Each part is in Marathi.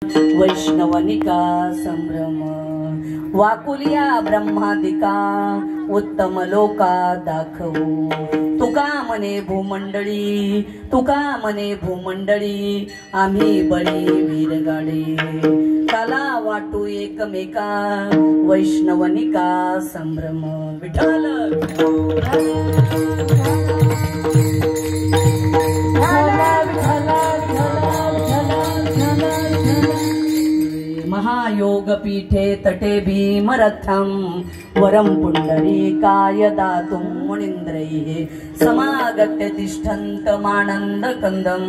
वैष्णवनिका संभ्रम वाकुलिया ब्रह्मादिका उत्तम लोका दाखवू। तुका मने भूमंडळी, तुका मने भूमंडळी, आम्ही बळी वीरगाडे काला वाटू एकमेका। वैष्णवनिका संभ्रम विठ्ठल महायोग पीठे तटे भीमरथम वरम पुंडरीकाय दातुं मुनीन्द्रैः समागत्य तिष्ठन्त मानंद कंदम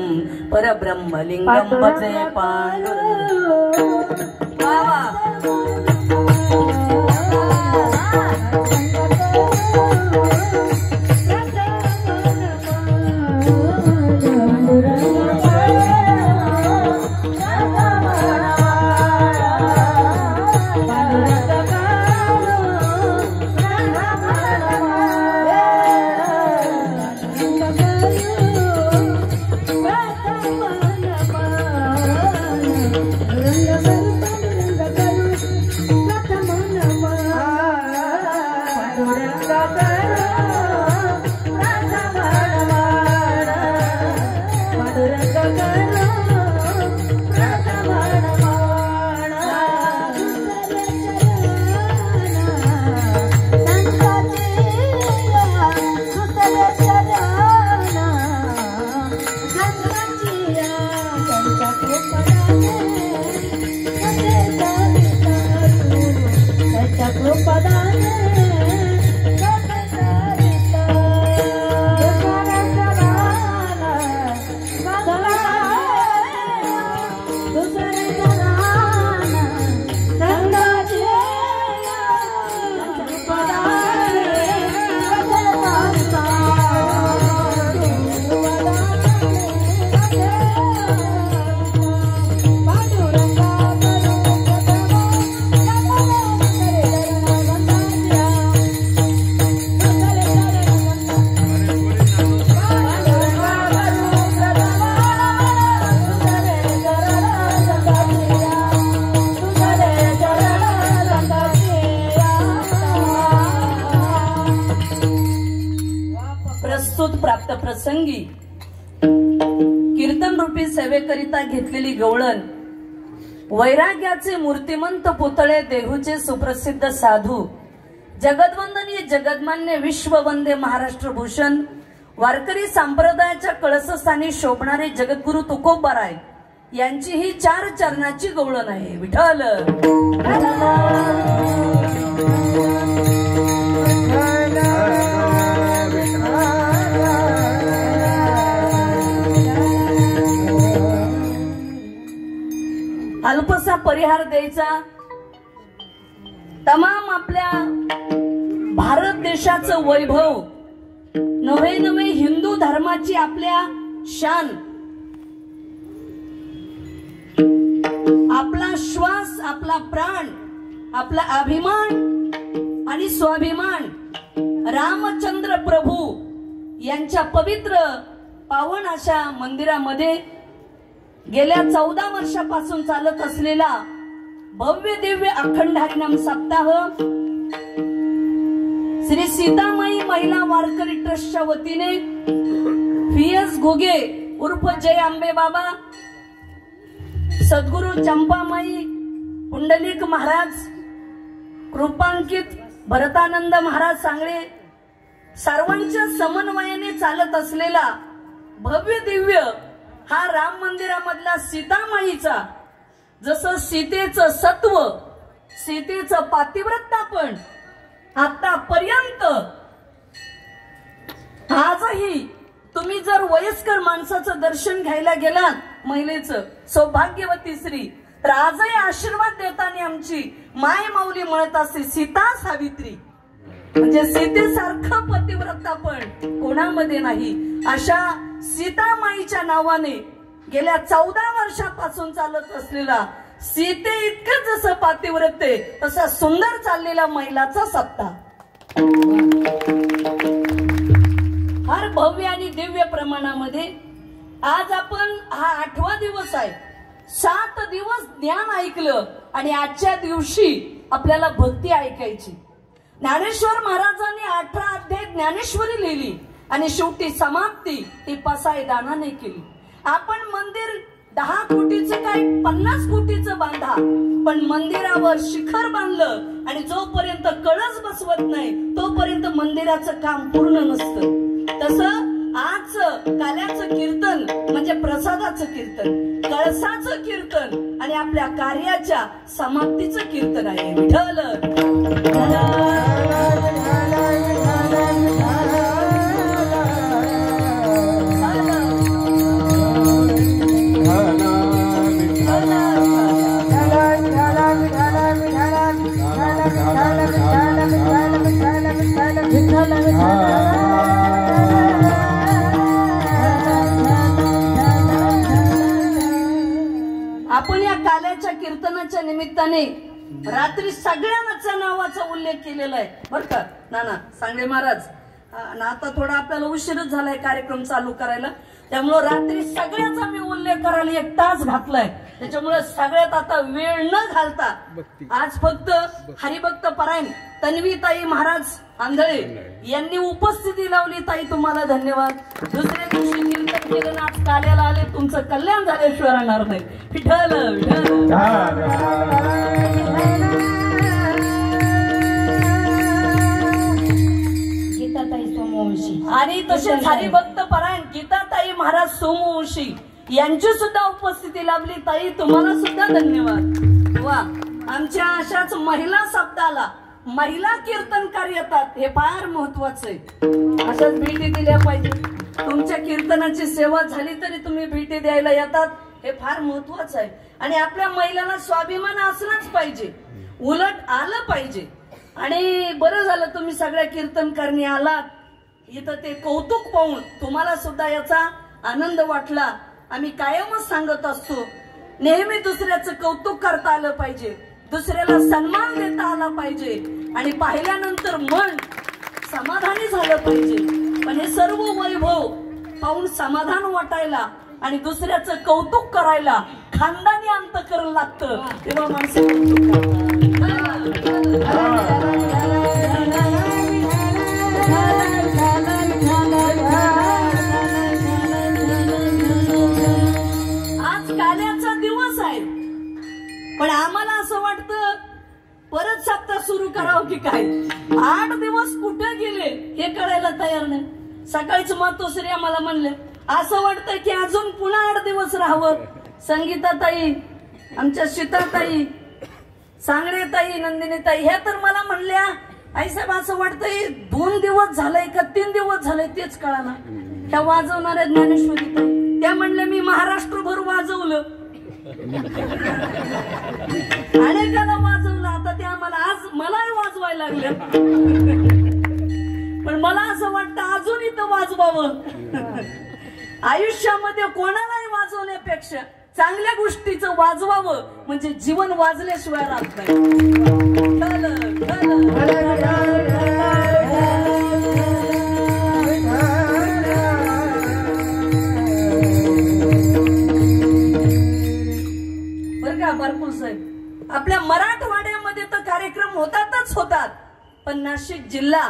परब्रह्मलिंगम भजे प्राप्त प्रसंगी कीर्तन रूपी सेवेकरिता घेतलेली गवळण वैराग्याचे मूर्तिमंत पुतळे देहूचे सुप्रसिद्ध साधू जगद्वंदनीय जगद्मान्य विश्ववंदे महाराष्ट्र भूषण वारकरी संप्रदायाच्या कळसस्थानी शोभणारे जगद्गुरु तुकोबाराय यांची ही 4 चरणाची गवळण आहे। विठ्ठल अल्पसा परिहार द्यायचा। तमाम आपल्या भारत देशाचं वैभव नवे नवे हिंदू धर्माची आपल्या शान आपला श्वास आपला प्राण आपला अभिमान आणि स्वाभिमान रामचंद्र प्रभू यांच्या पवित्र पावन अशा मंदिरामध्ये गेल्या 14 वर्षापासून चालत असलेला भव्य दिव्य अखंड हरिनाम सप्ताह श्री सीतामाई महिला वारकरी ट्रस्टच्या वतीने PS घुगे उर्फ जय आंबे बाबा सद्गुरु चंपामाई पुंडलिक महाराज कृपांकित भरतानंद महाराज सांगळे सर्वांच्या समन्वयाने चालत असलेला भव्य दिव्य हा राम मंदिरामधला सीतामाईचा जसं सीतेचं सत्व सीतेचं पातिव्रतापण आतापर्यंत आजही तुम्ही जर वयस्कर माणसाचं दर्शन घ्यायला गेलात महिलेचं सौभाग्यवती स्त्री तर आजही आशीर्वाद देताना आमची माय माऊली म्हणत असते सीता सावित्री म्हणजे सीतेसारखा पतिव्रतापण कोणामध्ये नाही। अशा सीतामाईच्या नावाने गेल्या 14 वर्षापासून चालत असलेला सीते इतकं जसं पातिव्रते तसा सुंदर चाललेला महिलाचा सप्ताह भव्य आणि दिव्य प्रमाणामध्ये आज आपण हा 8वा दिवस आहे। 7 दिवस ज्ञान ऐकलं आणि आजच्या दिवशी आपल्याला भक्ती ऐकायची. ज्ञानेश्वर महाराजांनी 18 अध्याय ज्ञानेश्वरी लिहिली आणि शेवटी समाप्ती ही पसायदानाने केली. आपण मंदिर 10 कोटीचं काय 50 कोटीचं बांधा, पण मंदिरावर शिखर बांधलं आणि जोपर्यंत कळस बसवत नाही तोपर्यंत मंदिराचं काम पूर्ण नसतं. तसं आज काल्याचं कीर्तन म्हणजे प्रसादाचं कीर्तन, कळसाचं कीर्तन आणि आपल्या कार्याच्या समाप्तीचं कीर्तन आहे. विठ्ठल आपण या काल्याच्या कीर्तनाच्या निमित्ताने रात्री सगळ्यांच्या नावाचा उल्लेख केलेला आहे बरं का नाना सांगले महाराज. आता थोडा आपल्याला उशीरच झालाय कार्यक्रम चालू करायला, त्यामुळे रात्री सगळ्याचा मी उल्लेख करायला 1 तास घातलाय. त्याच्यामुळे सगळ्यात आता वेळ न घालता आज फक्त हरिभक्त परायण तन्वीताई महाराज आंधळे यांनी उपस्थिती लावली. ताई तुम्हाला धन्यवाद. दुसऱ्या दिवशी कीर्तन केलं, आज काल्याला आले, तुमचं कल्याण झाल्याशिवाय राहणार नाही. विठ्ठल विठ्ठल. आणि तसेच हरिभक्त परायण गीताताई महाराज सोमवंशी यांची सुद्धा उपस्थिती लाभली. ताई तुम्हाला सुद्धा धन्यवाद. वा, आमच्या अशाच महिला सप्ताहाला महिला कीर्तनकार येतात, हे फार महत्वाचं आहे. अशाच भेटी दिल्या पाहिजे. तुमच्या कीर्तनाची सेवा झाली तरी तुम्ही भेटी द्यायला येतात, हे फार महत्वाचं आहे. आणि आपल्या महिलांना स्वाभिमान असलाच पाहिजे, उलट आलं पाहिजे. आणि बरं झालं तुम्ही सगळ्या कीर्तनकारणी आलात इथं, ते कौतुक पाहून तुम्हाला सुद्धा याचा आनंद वाटला. आम्ही कायमच सांगत असतो, नेहमी दुसऱ्याचं कौतुक करता आलं पाहिजे, दुसऱ्याला सन्मान देता आला पाहिजे आणि पाहिल्यानंतर मन समाधानी झालं पाहिजे. पण हे सर्व वैभव पाहून समाधान वाटायला आणि दुसऱ्याचं कौतुक करायला खानदानी अंतःकरण लागतं, तेव्हा माणसं कौतुक करतात. आज काल्याचा दिवस आहे, पण आम्हाला असं वाटतं परत सप्ताह सुरू करावं की काय. 8 दिवस कुठे गेले हे कळायला तयार नाही. सकाळीच मातोश्री आम्हाला म्हणले, असं वाटतं की अजून पुन्हा 8 दिवस राहावं. संगीताताई, आमच्या सीताताई, सांगडेताई, नंदिनीताई ह्या तर मला म्हणल्या, आई साहेब असं वाटतंय 2 दिवस झालंय का 3 दिवस झालंय तेच कळाना. त्या वाजवणाऱ्या ज्ञानेश्वरी त्या म्हणल्या मी महाराष्ट्रभर वाजवलं, अनेकाला वाजवलं. आता त्या मला आज मलाही वाजवायला लागल्या, पण मला असं वाटतं अजून इथं वाजवावं. आयुष्यामध्ये कोणालाही वाजवण्यापेक्षा चांगल्या गोष्टीचं वाजवावं, म्हणजे जीवन वाजल्याशिवाय राहत नाही. बरं का भरपूर साहेब, आपल्या मराठवाड्यामध्ये तर कार्यक्रम होतातच होतात, पण नाशिक जिल्हा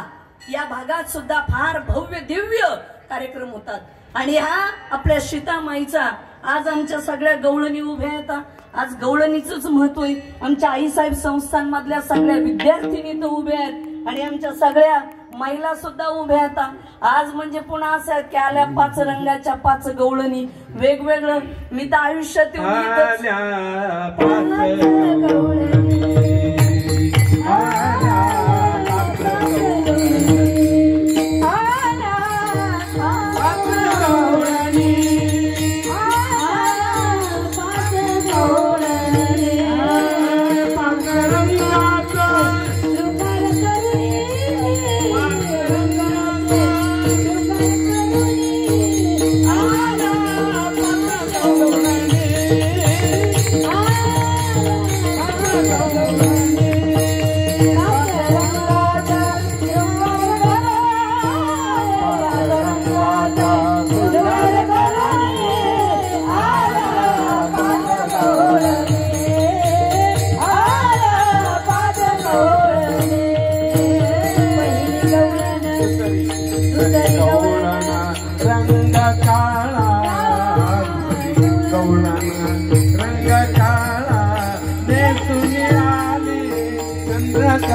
या भागात सुद्धा फार भव्य दिव्य कार्यक्रम होतात. आणि हा आपल्या सीतामाईचा आज आमच्या सगळ्या गवळणी उभ्या आहेत. आज गवळणीच महत्व आहे. आमच्या आईसाहेब संस्थांमधल्या सगळ्या विद्यार्थिनी तर उभ्या आहेत आणि आमच्या सगळ्या महिला सुद्धा उभ्या आहेत. आज म्हणजे पुन्हा असं आहे की आल्या 5 रंगाच्या 5 गवळणी वेगवेगळं. मी तर आयुष्यात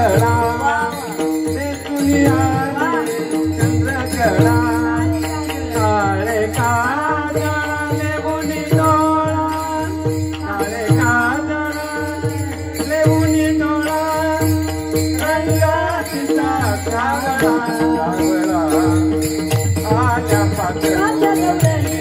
चंद्रकला दिसून आली चंद्रकला काळे काजळ लेऊनी डोळा काळे काजळ लेऊनी डोळा रंगाचा कावळा कावळा आल्या पात्राच्या गवळणी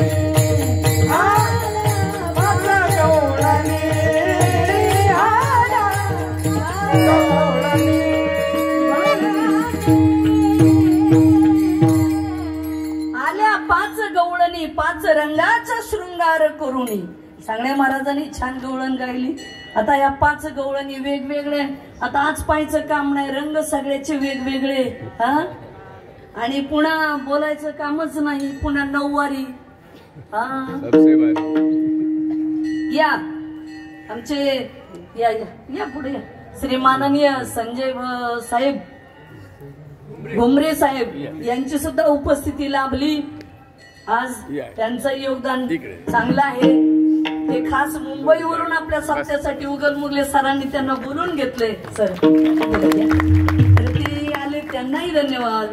आल्या पाच गवळणी पाच रंगाचा शृंगार करुणी. सांगण्या महाराजांनी छान गवळण गायली. आता या पाच गवळणी वेगवेगळे. आता आज पाहायचं काम नाही, रंग सगळ्याचे वेगवेगळे. हा आणि पुन्हा बोलायचं कामच नाही. पुन्हा नऊवारी. हा या आमचे या या या पुढे या. श्री माननीय संजय साहेब घुमरे साहेब यांची सुद्धा उपस्थिती लाभली आज. त्यांचं योगदान चांगलं आहे. ते खास मुंबईवरून आपल्या सप्त्यासाठी उगल मुगले सरांनी त्यांना बोलून घेतले. सर तर ते आले, त्यांनाही धन्यवाद.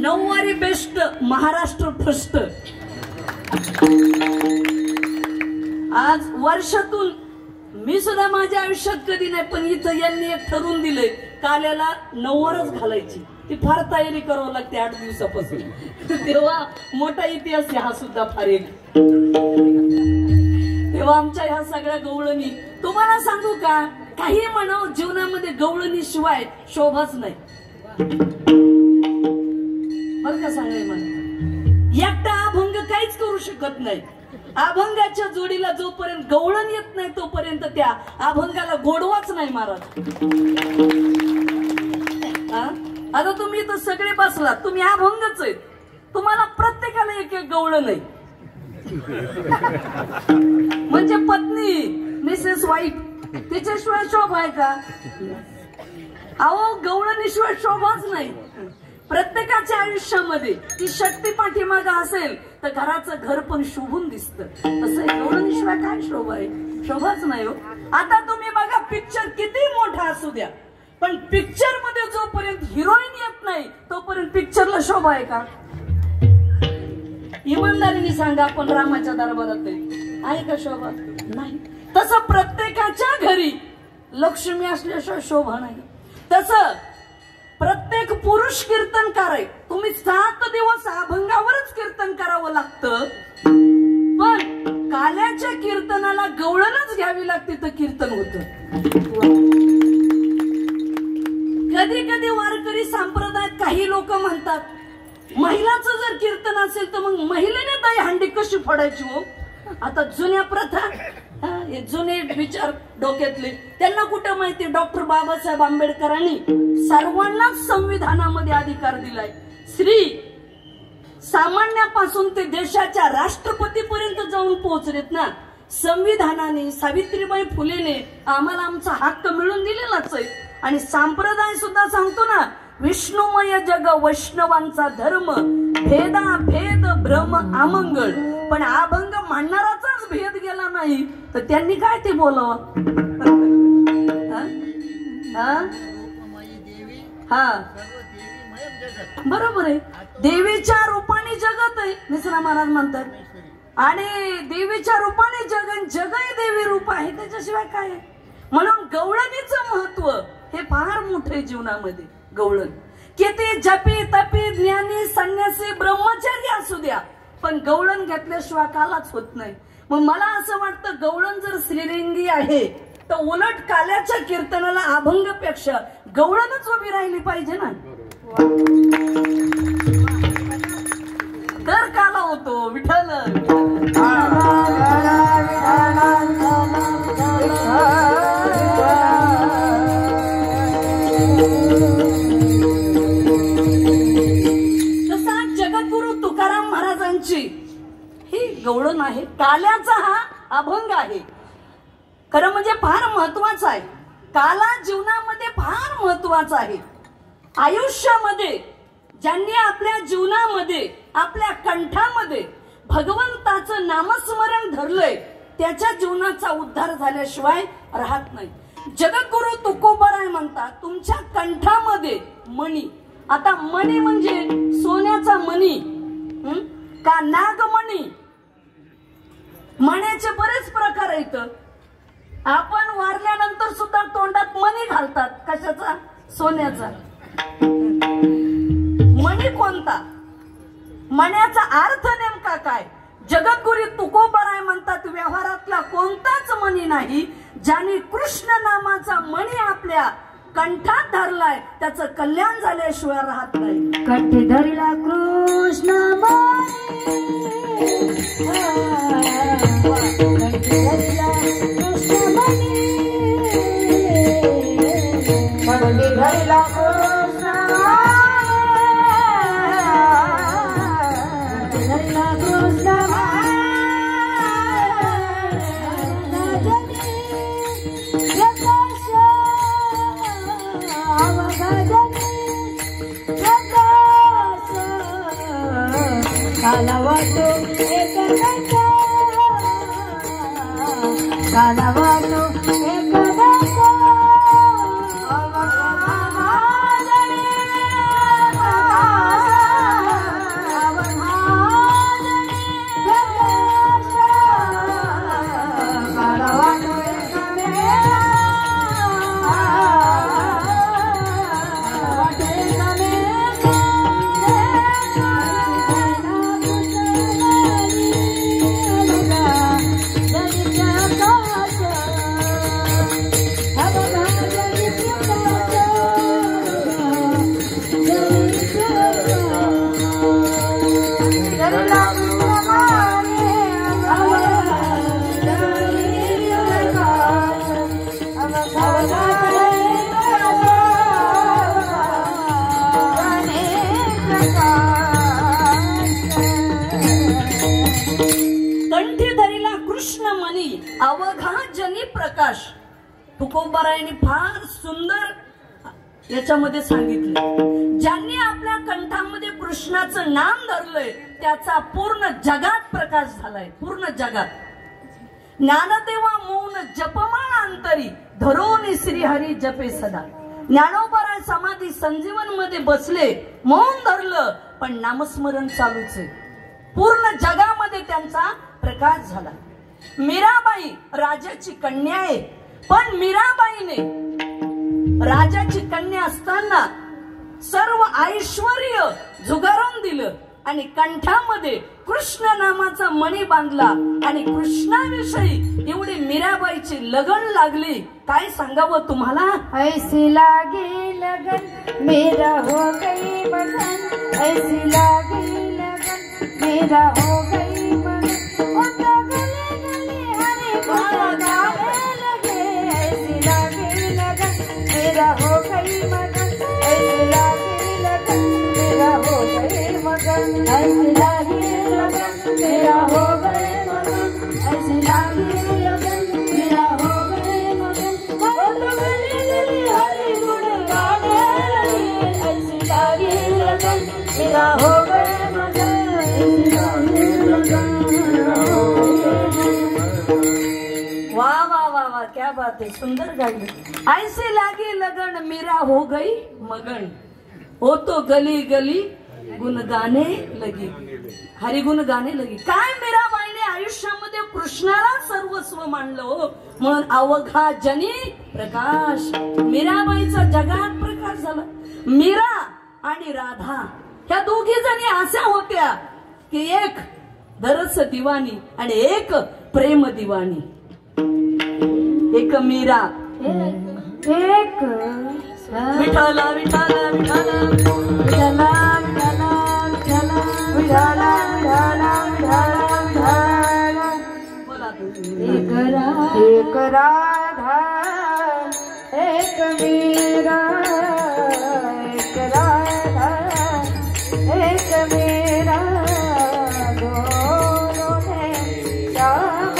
नऊवारी बेस्ट, महाराष्ट्र फर्स्ट. आज वर्षातून मी सुद्धा माझ्या आयुष्यात कधी नाही, पण इथं यांनी एक ठरवून दिलंय काल्याला नऊवारच घालायची. ती फार तयारी करावं लागते 8 दिवसापासून. तेव्हा मोठा इतिहास आहे हा सुद्धा फार एक. तेव्हा आमच्या ह्या सगळ्या गवळणी तुम्हाला सांगू का, काही म्हणाव जीवनामध्ये गवळणी शिवाय शोभाच नाही. बरं का सांगाय मला, एकटा अभंग काहीच करू शकत नाही. अभंगाच्या जोडीला जोपर्यंत गवळण येत नाही तोपर्यंत त्या अभंगाला गोडवाच नाही महाराज. आता तुम्ही इथं सगळे बसलात, तुम्ही अभंगच आहेत. तुम्हाला प्रत्येकाला एक एक गवळण आहे. म्हणजे पत्नी मिसेस वाईफ त्याच्याशिवाय शोभा आहे का? अहो गवळणीशिवाय शोभाच नाही. प्रत्येकाच्या आयुष्यामध्ये ती शक्ती पाठीमाग असेल तर घराचं घर पण शोभून दिसतं. तसं गवळणीशिवाय काय शोभा आहे? शोभाच नाही हो. आता तुम्ही बघा, पिक्चर किती मोठा असू द्या, पण पिक्चर मध्ये जोपर्यंत हिरोईन येत नाही तोपर्यंत पिक्चरला शोभा आहे का? इमानदारीने सांगा, आपण रामाच्या दरबारात आहे का शोभा? नाही. तसं प्रत्येकाच्या घरी लक्ष्मी असल्याशिवाय शोभा नाही. तसं प्रत्येक पुरुष कीर्तनकार आहे. तुम्ही 7 दिवस अभंगावरच कीर्तन करावं लागतं, पण काल्याच्या कीर्तनाला गवळणच घ्यावी लागते तर कीर्तन होतं. कधी कधी वारकरी संप्रदायात काही लोक म्हणतात, महिलाचं जर कीर्तन असेल तर मग महिलेने दही हंडी कशी फोडायची हो? आता जुन्या प्रथा, हे जुने विचार डोक्यातले, त्यांना कुठं माहिती डॉक्टर बाबासाहेब आंबेडकरांनी सर्वांनाच संविधानामध्ये अधिकार दिलाय. स्त्री सामान्यापासून ते देशाच्या राष्ट्रपतीपर्यंत जाऊन पोहोचलेत ना. संविधानाने, सावित्रीबाई फुलेने आम्हाला आमचा हक्क मिळून दिलेलाच आहे. आणि संप्रदाय सुद्धा सांगतो ना, विष्णुमय जग वैष्णवांचा धर्म, भेदा भेद भ्रम अमंगळ. पण अभंग म्हणणाराचाच भेद गेला नाही तर त्यांनी काय ते बोलावं? हा बरोबर आहे. देवीच्या रूपाने जगत आहे मिश्रा महाराज म्हणतात, आणि देवीच्या रूपाने जगन, जगही देवी रूप आहे, त्याच्याशिवाय काय आहे? म्हणून गवळणीचं महत्व हे फार मोठे जीवनामध्ये. गवळण किती जपी तपी ज्ञानी संन्यासी ब्रह्मचारी असू द्या, पण गवळण घेतल्याशिवाय कालाच होत नाही. मग मला असं वाटतं, गवळण जर श्रीलिंगी आहे तर उलट काल्याच्या कीर्तनाला अभंगपेक्षा गवळणच उभी राहिली पाहिजे ना. तर काला होतो विठ्ठल. तसा जगद्गुरु तुकाराम महाराजांची ही गवळण आहे. काल्याचा हा अभंग आहे. खरं म्हणजे फार महत्वाचा आहे. काला जीवनामध्ये फार महत्वाचा आहे. आयुष्यामध्ये ज्यांनी आपल्या जीवनामध्ये आपल्या कंठामध्ये भगवंताचं नामस्मरण धरलंय त्याच्या जीवनाचा उद्धार झाल्याशिवाय राहत नाही. जगद्गुरु तुकोबाराय म्हणतात तुमच्या कंठामध्ये मणी. आता मणी म्हणजे सोन्याचा मणी का नागमणी. मण्याचे बरेच प्रकार आहेत. आपण वारल्यानंतर सुद्धा तोंडात मणी घालतात. कशाचा? सोन्याचा. मणी कोणता? मण्याचा अर्थ नेमका काय? जगद्गुरु तुकोबाराय म्हणतात व्यवहारातला कोणताच मणी नाही ज्याने कृष्ण नामाचा मणी आपल्या कंठात धरलाय त्याचं कल्याण झाल्याशिवाय राहत नाही. कंठी धरला कृष्ण मणी, कंठी धरला कृष्ण मणी, कंठी धरला कृष्ण कालावाटो एकदाचा, कालावाटो एकदाचा, अवघाजने कालावाटो अवघा जनी प्रकाश. तुकोबारायांनी फार सुंदर याच्यामध्ये सांगितलं ज्यांनी आपल्या कंठामध्ये कृष्णाचं नाम धरलंय त्याचा पूर्ण जगात प्रकाश झालाय. पूर्ण जगात. ज्ञानदेवा मौन जपमाळ अंतरी धरोनी श्रीहरी जपे सदा. ज्ञानोबाराय समाधी संजीवन मध्ये बसले, मौन धरलं पण नामस्मरण चालूच आहे. पूर्ण जगामध्ये त्यांचा प्रकाश झाला. मीराबाई राजाची कन्या आहे पण मीराबाईने राजाची कन्या असताना सर्व ऐश्वर्य झुगारून दिलं आणि कंठामध्ये कृष्ण नामाचा मणी बांधला आणि कृष्णाविषयी एवढी मीराबाईची लगन लागली. काय सांगावं तुम्हाला? ऐसी लागे लगन मेरा हो गई मगन, ऐसी लागे लगन मेरा हो गई मगन, मेरा हो गई मगन, ऐसी लागे लगन मेरा हो गई मगन, ऐसी लागे लगन मेरा हो गई मगन, ऐसी लागे लगन मेरा हो गई मगन, गली गली हरि गुण गाने लगे, ऐसी लागे लगन मेरा हो गई मगन, ऐसी लागे लगन मेरा हो गई मगन. वाह वाह वाह वाह, क्या बात है, सुंदर गाई. ऐसे लागे लगन मेरा हो गई मगन, हो तो गली गली गुण गाणे लगी, हरिगुण गाणे लगी. काय मीराबाईने आयुष्यामध्ये कृष्णाला सर्वस्व मानलं हो. म्हणून अवघा जनी प्रकाश. मीराबाईचा जगात प्रकाश झाला. मीरा आणि राधा ह्या दोघी जणी अशा होत्या की एक दरस दिवाणी आणि एक प्रेम दिवाणी. एक मीरा एक विठाला विठाला विठाला विठाला विठाला विठाला विठाला विठाला विठाला बोला. एक राधा एक मीरा, एक राधा एक मीरा, दोनों ने श्याम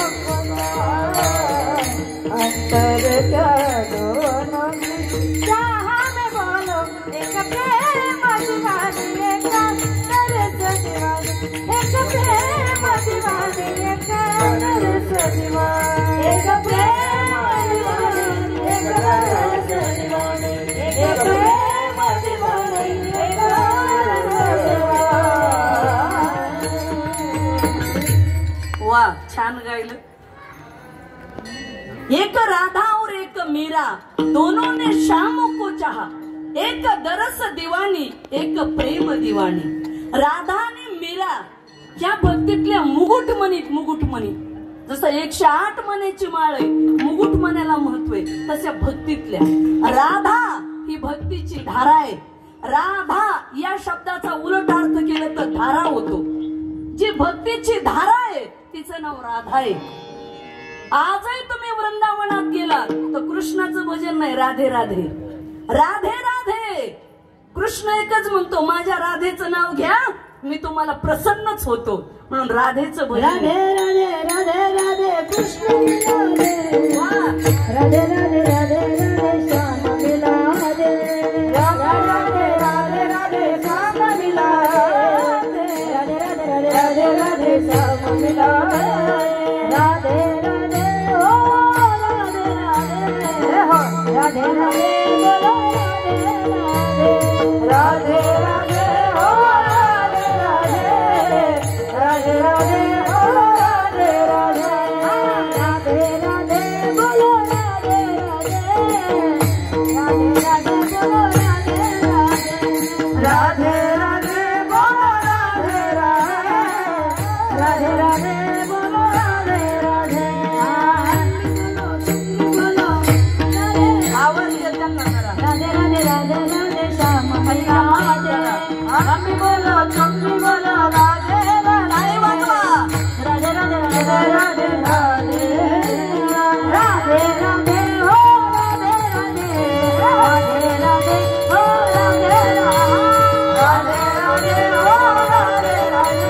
अंतर क्या दोनों चाह में बोलो एक प्रेम दीवानी, छान गायलं. एक राधा और एक मीरा दोनों ने शाम को चाहा, एक दरस दिवानी एक प्रेम दिवाणी. राधा आणि मीरा या भक्तीतल्या मुकुटमणी जसं 108 मण्याची माळ आहे, मुकुटमण्याला महत्व आहे, तशा भक्तीतल्या राधा ही भक्तीची धारा आहे. राधा या शब्दाचा उलट अर्थ केलं तर धारा होतो. जी भक्तीची धारा आहे तिचं नाव राधा आहे. आजही तुम्ही वृंदावनात गेलात तर कृष्णाचं भजन नाही, राधे राधे राधे राधे. कृष्ण एकच म्हणतो, माझ्या राधेचं नाव घ्या मी तुम्हाला प्रसन्नच होतो, म्हणून राधेचं भजन. राधे राधे राधे राधे कृष्ण राधे राधे राधे राधे श्याम मिला राधे राधे राधे राधे श्याम मिला राधे राधे राधे राधे श्याम मिला राधे राधे ओ राधे राधे राधे राधे बोलो राधे राधे राधे ओ राधे राधे ओ राधे राधे राधे बोलो राधे राधे बोलो राधे राधे बोलो राधे बोलो राधे बोलो आवाज देताना करा. राधे राधे राधे राधे श्याम मैया आम्ही बोलो तुम्ही बोलो राधे नाही वाजवा. राधे राधे राधे राधे राधे राधे राधे हो राधे राधे राधे राधे हो राधे राधे राधे हो राधे राधे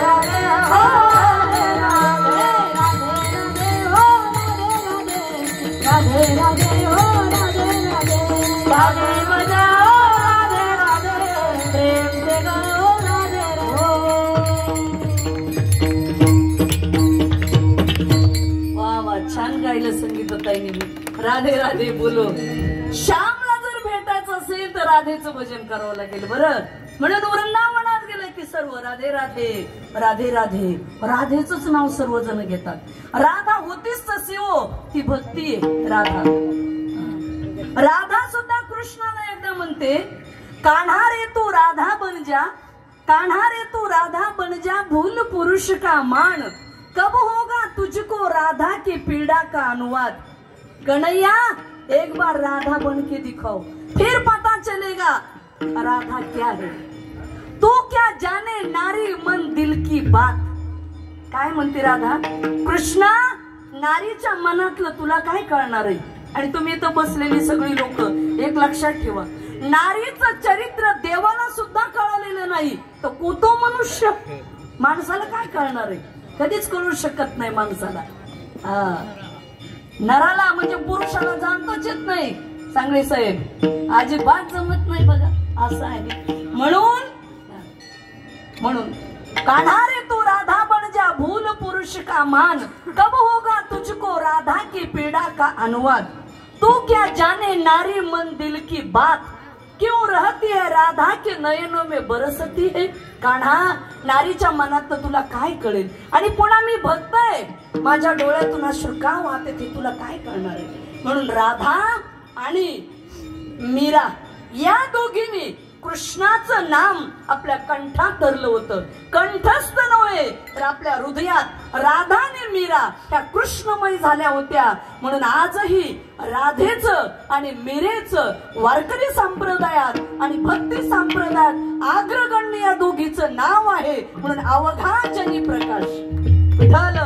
राधे हो राधे राधे राधे राधे हो राधे राधे राधे बजाओ राधे राधे प्रेम से गाओ राधे वा वा, छान गायलं संगीतताईंनी. राधे राधे बोलो. श्यामला जर भेटायचं असेल तर राधेचं भजन करावं लागेल बरं. म्हणून वृंदावनात गेलं की सर्व राधे राधे राधे राधे राधेच नाव सर्वजण घेतात. राधा होतीच तशी हो, ती भक्ती आहे राधा. राधा सुद्धा कृष्णाला एकदा म्हणते, कान्हा रे तू राधा बन जा, कान्हा रे तू राधा बन जा, भूल पुरुष का मान, कब होगा तुझको राधा की पीड़ा का अनुवाद. कन्हैया एक बार राधा बन के दिखाओ, फिर पता चलेगा राधा क्या है. तू क्या जाने नारी मन दिल की बात. काय म्हणते राधा, कृष्णा नारीच्या मनातलं तुला काय कळणार आहे. आणि तुम्ही इथं बसलेली सगळी लोक एक लक्षात ठेवा, नारीचं चरित्र देवाला सुद्धा कळलेलं नाही तर कुतो मनुष्य माणसाला काय कळणार आहे. कधीच कळू शकत नाही माणसाला. नराला म्हणजे पुरुषाला जाणतोच येत नाही. सांगळे साहेब अजिबात जमत नाही बघा, असं आहे. म्हणून कान्हा रे तू राधा बन जा, भूल पुरुष का मान, कब होगा तुझको राधा की पीड़ा का अनुवाद. तू क्या जाने नारी मन दिल की बात, क्यों रहती है राधा के नयनों में बरसती है. कान्हा नारीच्या मनात तुला काय कळेल. आणि पुन्हा मी भक्त आहे, माझ्या डोळ्यातून अश्रू का वाहते ते तुला काय कळणार आहे. म्हणून राधा आणि मीरा या दोघींनी कृष्णाचं नाम आपल्या कंठात धरलं होतं. कंठस्थ नव्हे तर आपल्या हृदयात राधा आणि मीरा त्या कृष्णमय झाल्या होत्या. म्हणून आजही राधेचं आणि मीरेचं वारकरी संप्रदायात आणि भक्ती संप्रदायात अग्रगण्य या दोघीचं नाव आहे. म्हणून अवघा जनी प्रकाश विठ्ठल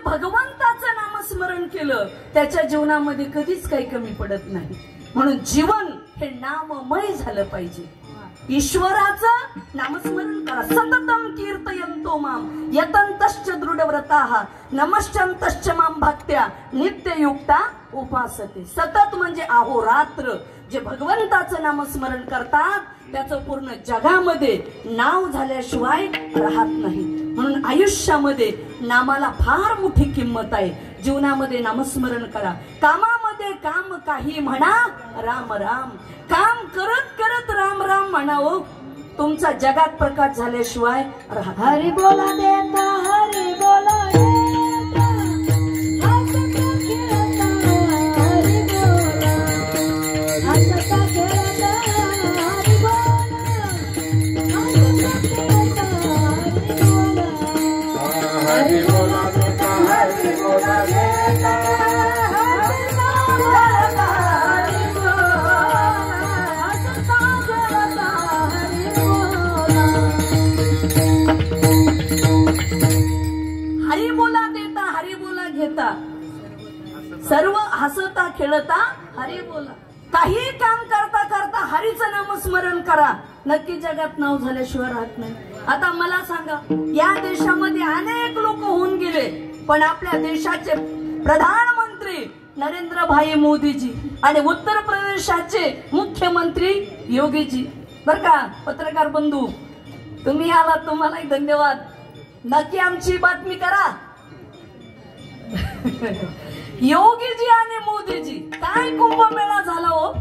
भगवंताचं नामस्मरण केलं त्याच्या जीवनामध्ये कधीच काही कमी पडत नाही. म्हणून जीवन हे नाममय झालं पाहिजे. ईश्वराचं नामस्मरण करा. सततम कीर्तयन्तो माम यतन्तश्च दृढव्रताः नमश्चन्तश्च माम भक्त्या नित्ययुक्ता उपासते. सतत म्हणजे अहोरात्र जे भगवंताचं नामस्मरण करतात त्याचं पूर्ण जगामध्ये नाव झाल्याशिवाय राहत नाही. म्हणून आयुष्यामध्ये नामाला फार मोठी किंमत आहे. जीवनामध्ये नामस्मरण करा. कामामध्ये काम काही म्हणा, राम राम. काम करत करत राम राम म्हणावं. तुमचा जगात प्रकाश झाल्याशिवाय राहत. हरी बोला देता, हरी बोला देता, हसता खेळता, हरी बोला, हरी बोला देता, हरी बोला देता, हसता खेळता, हरी बोला, हसता खेळता, हरी बोला. हरी बोला देता, हरी बोला घेता, सर्व हसता खेळता हरी बोला. काही काम करता करता हरीचं नामस्मरण करा. नक्की जगात नाव झाल्याशिवाय राहत नाही. आता मला सांगा, या देशामध्ये अनेक लोक होऊन गेले, पण आपल्या देशाचे प्रधानमंत्री नरेंद्रभाई मोदीजी आणि उत्तर प्रदेशाचे मुख्यमंत्री योगीजी. बर का पत्रकार बंधू, तुम्ही आलात, तुम्हालाही धन्यवाद. नक्की आमची बातमी करा. योगीजी आणि मोदीजी, काय कुंभमेळा झाला हो.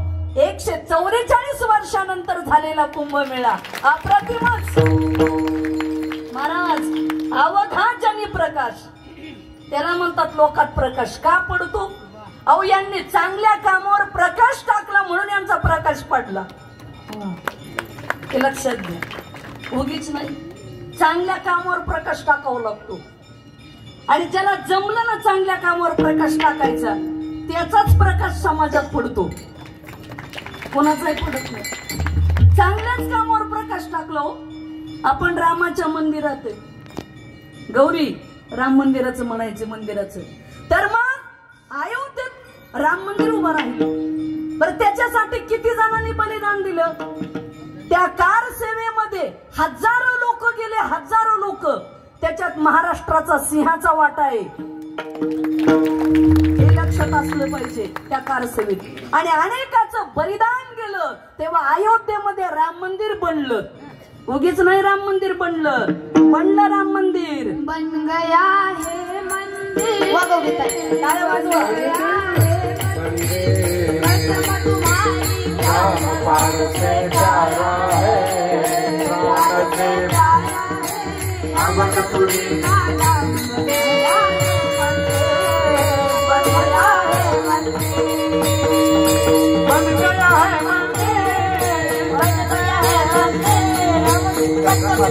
144 वर्षानंतर झालेला कुंभमेळा अप्रतिमच. महाराज अवघा जनी प्रकाश, त्याला म्हणतात लोकात प्रकाश का पडतो. अहो यांनी चांगल्या कामावर प्रकाश टाकला म्हणून यांचा प्रकाश पडला. हे लक्षात घ्या. उगीच नाही, चांगल्या कामावर प्रकाश टाकावा लागतो. आणि ज्याला जमलं ना चांगल्या कामावर प्रकाश टाकायचा, त्याचाच प्रकाश समाजात पडतो, कोणाचाही पडत नाही. चांगल्याच कामावर प्रकाश टाकला हो. आपण रामाच्या मंदिरात आहे, गौरी राम मंदिराचं म्हणायचं मंदिराचं, तर मग अयोध्येत राम मंदिर उभं राहिलं. बरं त्याच्यासाठी किती जणांनी बलिदान दिलं. त्या कार सेवेमध्ये हजारो लोक गेले, हजारो लोक. त्याच्यात महाराष्ट्राचा सिंहाचा वाटा आहे, हे लक्षात असलं पाहिजे त्या कारसेवेत. आणि अनेकाचं बलिदान गेलं तेव्हा अयोध्येमध्ये राम मंदिर बनलं. उगीच नाही राम मंदिर बनलं, बनलं राम मंदिर. बन गया है मंदिर. टाळ्या वाजवा.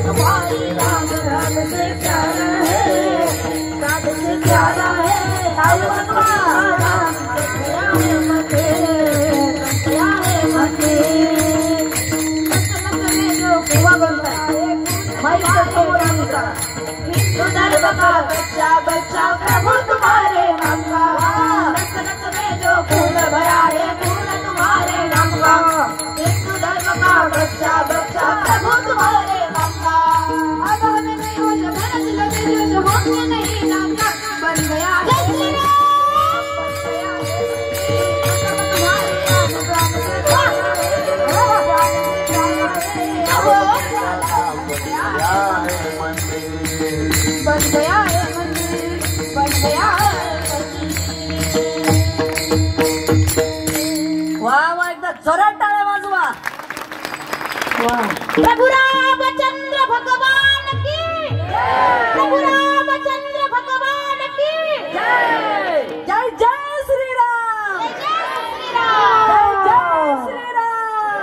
तुम्हारे राम राम से प्यारा है, राम से प्यारा है, राम राम है मते, क्या है मते. में जो कुआ बनता है, मैं तो राम का हिंदू धर्म का बच्चा बच्चा प्रभु तुम्हारे नाम का. नस में जो खून भरा है, खून तुम्हारे नाम का. हिंदू धर्म का बच्चा बच्चा प्रभु तुम्हारे नाम का. अब हमें नहीं हो जो मैंने दिल में जो होने नहीं नाम का. बन गया जय श्री राम, बन गया तुम्हारे नाम का. बन गया है मंदिर, बन गया है मंदिर. वाह वाह, एकदा जोरात टाळ्या वाजवा. प्रभु रामचंद्र भगवान की जय. प्रभु रामचंद्र भगवान की जय जय जय श्रीराम, जय श्रीराम, जय श्रीराम,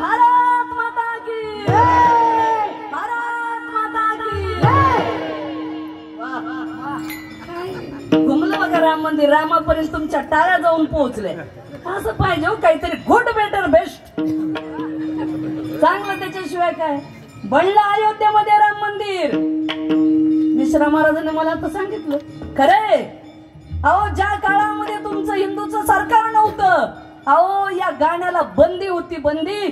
भारत माता की जय, भारत माता की जय. घुमलं बघा राम मंदिर. रामापर्यंत तुमच्या टाळ्या जाऊन पोहोचले. असं पाहिजे हो, काहीतरी गुड बेटर बेस्ट चांगलं. त्याच्याशिवाय काय. बनलं अयोध्येमध्ये राम मंदिर. मिश्रा महाराजांनी मला तर सांगितलं खरे. अहो ज्या काळामध्ये तुमचं हिंदूचं सरकार नव्हतं, अहो या गाण्याला बंदी होती, बंदी.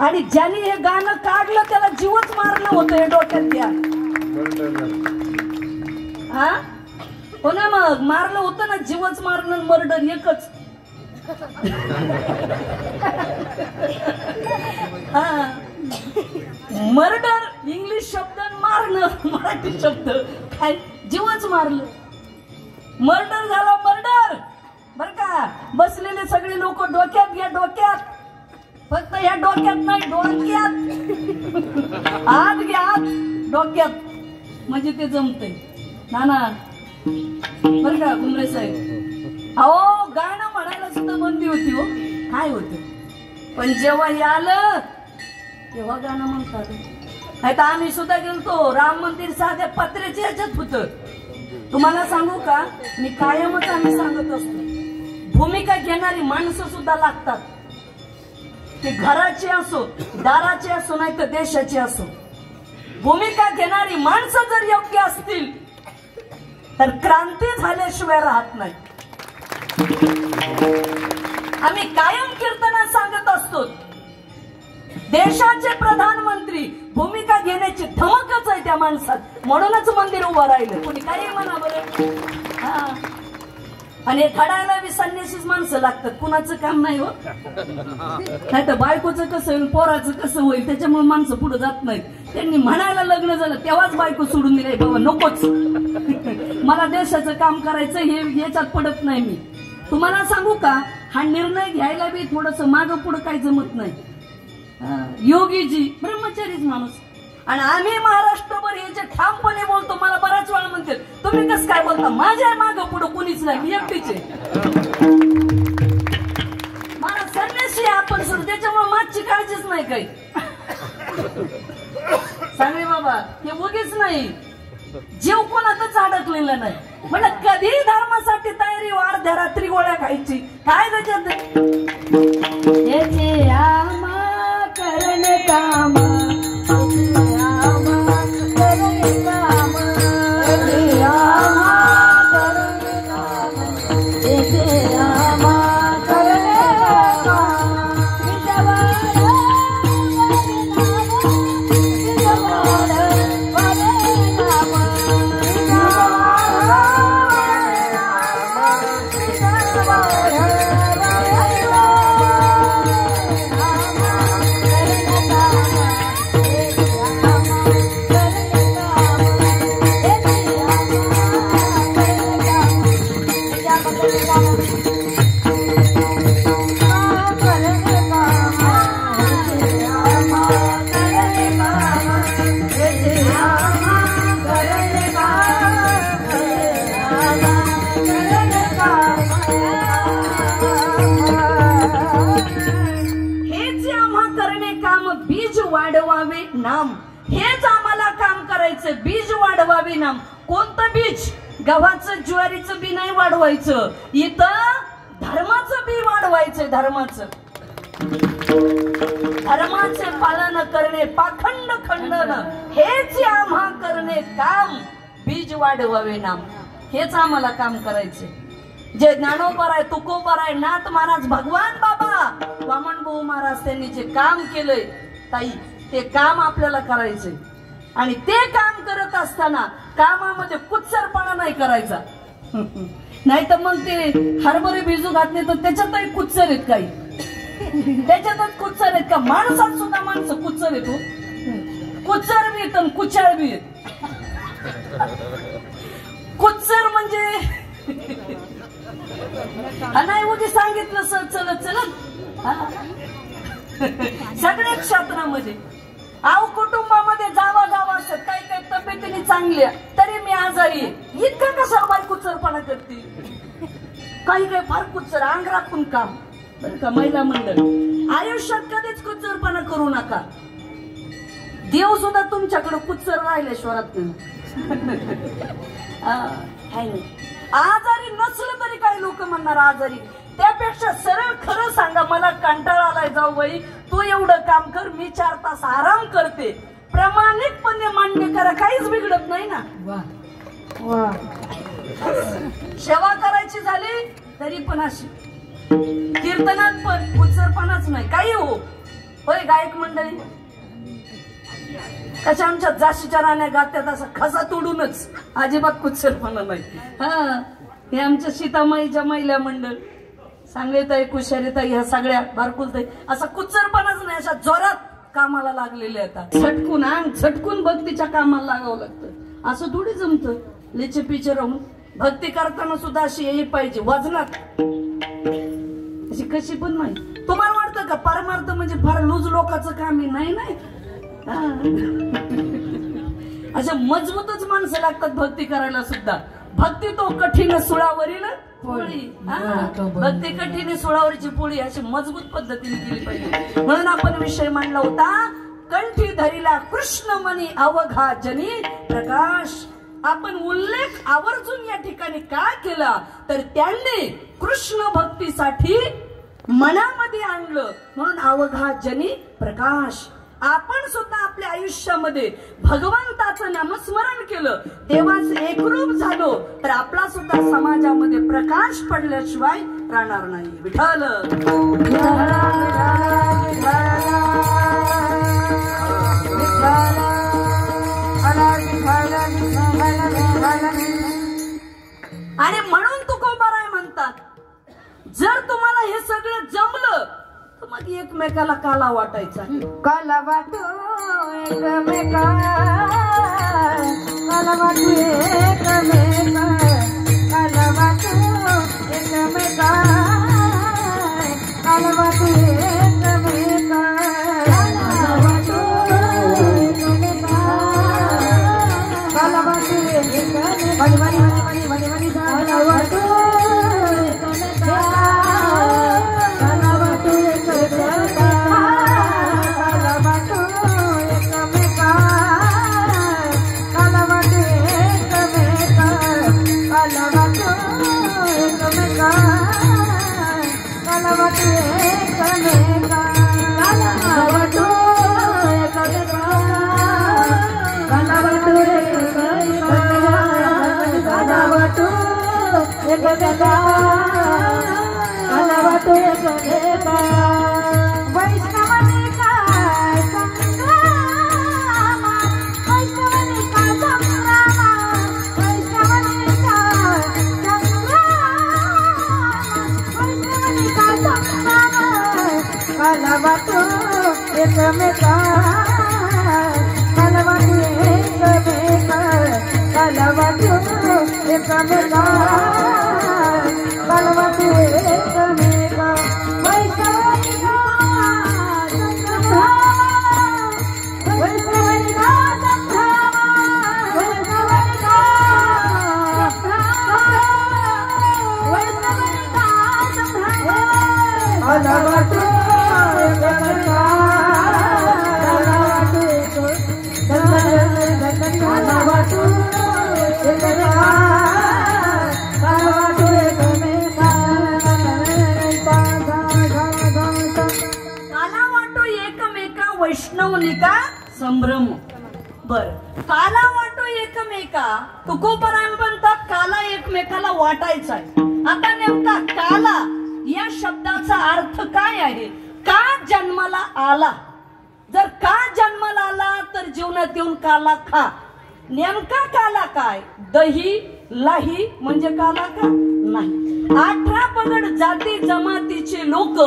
आणि ज्यांनी हे गाणं काढलं त्याला जीवच मारलं होतं हे डोक्यात द्या. हा हो ना, मग मारलं होतं ना, जीवच मारणं मर्डर एकच. मर्डर इंग्लिश शब्द, मारणं मराठी शब्द, काय जीवच मारलं. मर्डर झाला मर्डर. बर का, बसलेले सगळे लोक डोक्यात घ्या, डोक्यात, फक्त या डोक्यात नाही, डोक्यात आत घ्या, आत डोक्यात, म्हणजे ते जमतंय. नाना बर का गुमरे साहेब, अहो गाणं म्हणायला सुद्धा बंदी होती हो. काय होतं, पण जेव्हा हे आलं तेव्हा गाणं म्हणतात. नाही तर आम्ही सुद्धा गेलतो, राम मंदिर साध्या पत्र्याच्या ह्याच्यात होतं. तुम्हाला सांगू का, मी कायमच आम्ही सांगत असतो, भूमिका घेणारी माणसं सुद्धा लागतात. ते घराची असो, दाराची असो, नाही तर देशाची असो. भूमिका घेणारी माणसं जर योग्य असतील तर क्रांती झाल्याशिवाय राहत नाही. आम्ही कायम कीर्तनात सांगत असतो, देशाचे प्रधानमंत्री भूमिका घेण्याची धमकच आहे त्या माणसात, म्हणूनच मंदिर उभं राहिलं. कोणी काही म्हणा बरं. आणि घडायला बी संन्यासीच माणसं लागतात, कुणाचं काम नाही हो. नाही तर बायकोचं कसं होईल, पोराचं कसं होईल, त्याच्यामुळे माणसं पुढे जात नाहीत. त्यांनी म्हणायला लग्न झालं तेव्हाच बायको सोडून दिली, बाबा नकोच, मला देशाचं काम करायचं, हे याच्यात पडत नाही मी. तुम्हाला सांगू का, हा निर्णय घ्यायला बी थोडस मागं पुढं काही जमत नाही. योगीजी ब्रह्मचारीच माणूस, आणि आम्ही महाराष्ट्रभर याचे ठामपणे बोलतो. मला बराच वेळा म्हणते, तुम्ही कसं काय बोलता, माझ्या मागं पुढं कुणीच नाही, मी एकटीचे. मला संन्यासी आपण सुरू, त्याच्यामुळे माझी काळजीच नाही काही. सांगळे बाबा, हे उगीच नाही, जीव कोणातच अडकलेला नाही. म्हणजे कधी धर्मासाठी तयारी, अर्ध्या रात्री गोळ्या खायची, काय त्याच्यात करण काम, वाढवावे नाम, हेच आम्हाला काम करायचं. बीज वाढवावे नाम. कोणतं बीज? गव्हाचं ज्वारीचं बी नाही वाढवायचं, इथं धर्माचं बी वाढवायचं. धर्माचं धर्माचे पालन करणे, पाखंड खंडन, हेच आम्हा करणे काम. बीज वाढवावे नाम, हेच आम्हाला काम करायचे. जे ज्ञानोबर आहे, तुकोबर आहे, नाथ महाराज, भगवान बाबा, वामन भाऊ महाराज, त्यांनी जे काम केलंय ताई, ते काम आपल्याला करायचंय. आणि ते काम करत असताना कामामध्ये कुत्सरपणा नाही करायचा. नाही तर मग ते हरभरे भिजू घातले तर त्याच्यातही कुत्सर आहेत, काही त्याच्यातच कुत्सर आहेत का? माणसात सुद्धा माणसं कुत्सर येतो, कुत्सर बी येत, कुचाळ बी येत. कुत्सर म्हणजे नाही उगी सांगितलं सर, चलत चलत सगळ्या क्षेत्रामध्ये. आव कुटुंबामध्ये जावा जावा असत, काही काही तब्येतीने चांगल्या तरी मी आजारी आहे, इतका कसा बाई कुत्सरपणा करते. काही काही फार कुत्सर, अंग राखून काम. बरं का महिला मंडळ, आयुष्यात कधीच कुत्सरपणा करू नका. देव सुद्धा तुमच्याकडे कुत्सर राहिल्याशिवाय आजारी नसलं तरी काही लोक म्हणणार आजारी. त्यापेक्षा सरळ खरं सांगा, मला कंटाळा आलाय, जाऊ बाई तू एवढं काम कर, मी 4 तास आराम करते. प्रामाणिकपणे मान्य करा, काहीच बिघडत नाही ना. सेवा करायची झाली तरी पण अशी, कीर्तनात पण कुत्सरपणाच नाही, काही हो. होय गायक मंडळी कशा आमच्या जाशीच्या राण्या गात्यात, असं खसा तोडूनच, अजिबात कुत्सरपणा नाही. हा, हे आमच्या सीतामाईच्या महिला मंडळ सांगलीताई कुशारीताई ह्या सगळ्या बारकुलताई असा कुचरपणाच नाही, अशा जोरात कामाला लागलेले आता झटकून झटकून भक्तीच्या कामाला लागावं लागतं. असं थोडी जमतं लिचे पिचे राहून. भक्ती करताना सुद्धा अशी येई पाहिजे वजनात, अशी कशी पण नाही. तुम्हाला वाटतं का परमार्थ म्हणजे फार लूज लोकांचं काम आहे? नाही नाही, अशा मजबूतच माणसं लागतात भक्ती करायला सुद्धा. भक्ती तो कठीण सुळावरील पोळी, भक्ती कठीण सुळावरची पोळी अशी मजबूत पद्धतीने केली पाहिजे. म्हणून आपण विषय मांडला होता कंठी धरीला कृष्ण मनी अवघा जनी प्रकाश. आपण उल्लेख आवर्जून या ठिकाणी का केला तर त्यांनी कृष्ण भक्तीसाठी मनामध्ये आणलं म्हणून अवघा जनी प्रकाश. आपण सुद्धा आपल्या आयुष्यामध्ये भगवंताचं नामस्मरण केलं, देवाचं एकरूप झालो तर आपला सुद्धा समाजामध्ये प्रकाश पडल्याशिवाय राहणार नाही. विठ्ठल आणि म्हणून तुकोबाराय म्हणतात जर तुम्हाला हे सगळं जमलं तर मग एकमेकाला काला वाटायचा. काला वाटो एकमेका, काला वाटो एकमेका, काला वाटो एकमेका, काला वाटो एकमेका, काला वाटो एकमेका, काला वाटो एकमेका, काला वाटो वैष्णवनिका संभ्रम. बर, काला वाटो एकमेका, तुकोबराय म्हणतात काला एकमेकाला वाटायचा आहे. आता नेमका काला या शब्दाचा अर्थ काय आहे? का जन्माला आला. जर का जन्माला आला तर जीवनात येऊन काला खा. नेमका काला काय? दही लाही म्हणजे काला का नाही. 18 पगड जाती जमातीचे लोक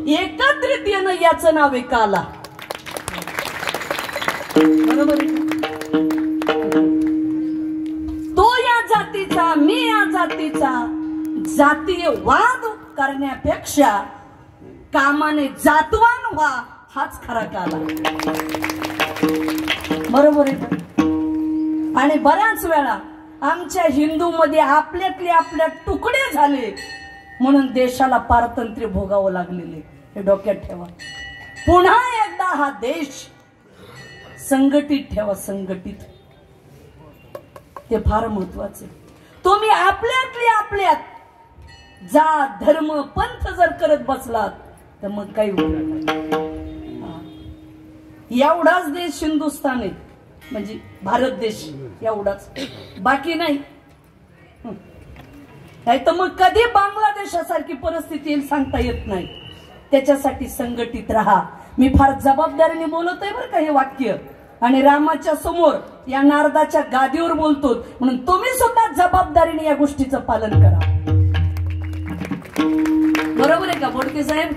एकत्रित येणं याचं नाव आहे काला. बरोबर आहे. तो या जातीचा मी या जातीचा जातीय वाद करण्यापेक्षा कामाने जातवान व्हा हाच खरा काला. बरोबर आहे. आणि बऱ्याच वेळा आमच्या हिंदू मध्ये आपल्यातले आपल्या तुकडे झाले म्हणून देशाला पारतंत्र्य भोगावं लागलेले. हे डोक्यात ठेवा. पुन्हा एकदा हा देश संघटित ठेवा. संघटित ते फार महत्वाचे. तुम्ही आपल्यातले आपल्यात जात धर्म पंथ जर करत बसलात तर मग काही होणार नाही. एवढाच देश हिंदुस्थान आहे म्हणजे भारत देश एवढाच, बाकी नाही. नाही तर मग कधी बांगलादेशासारखी परिस्थिती येईल सांगता येत नाही. त्याच्यासाठी संघटित राहा. मी फार जबाबदारीने बोलतोय बरं का हे वाक्य, आणि रामाच्या समोर या नारदाच्या गादीवर बोलतो म्हणून तुम्ही सुद्धा जबाबदारीने या गोष्टीचं पालन करा. बरोबर आहे का बोडके साहेब?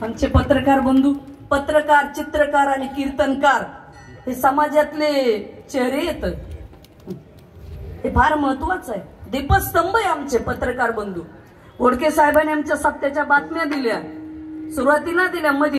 आमचे पत्रकार बंधू, पत्रकार, चित्रकार आणि कीर्तनकार हे समाजातले चेहरे येत. हे फार महत्वाचं आहे. दीपस्तंभ आहे आमचे पत्रकार बंधू. बोडके साहेबांनी आमच्या सत्याच्या बातम्या दिल्या, सुरुवातीला दिल्या, मध्ये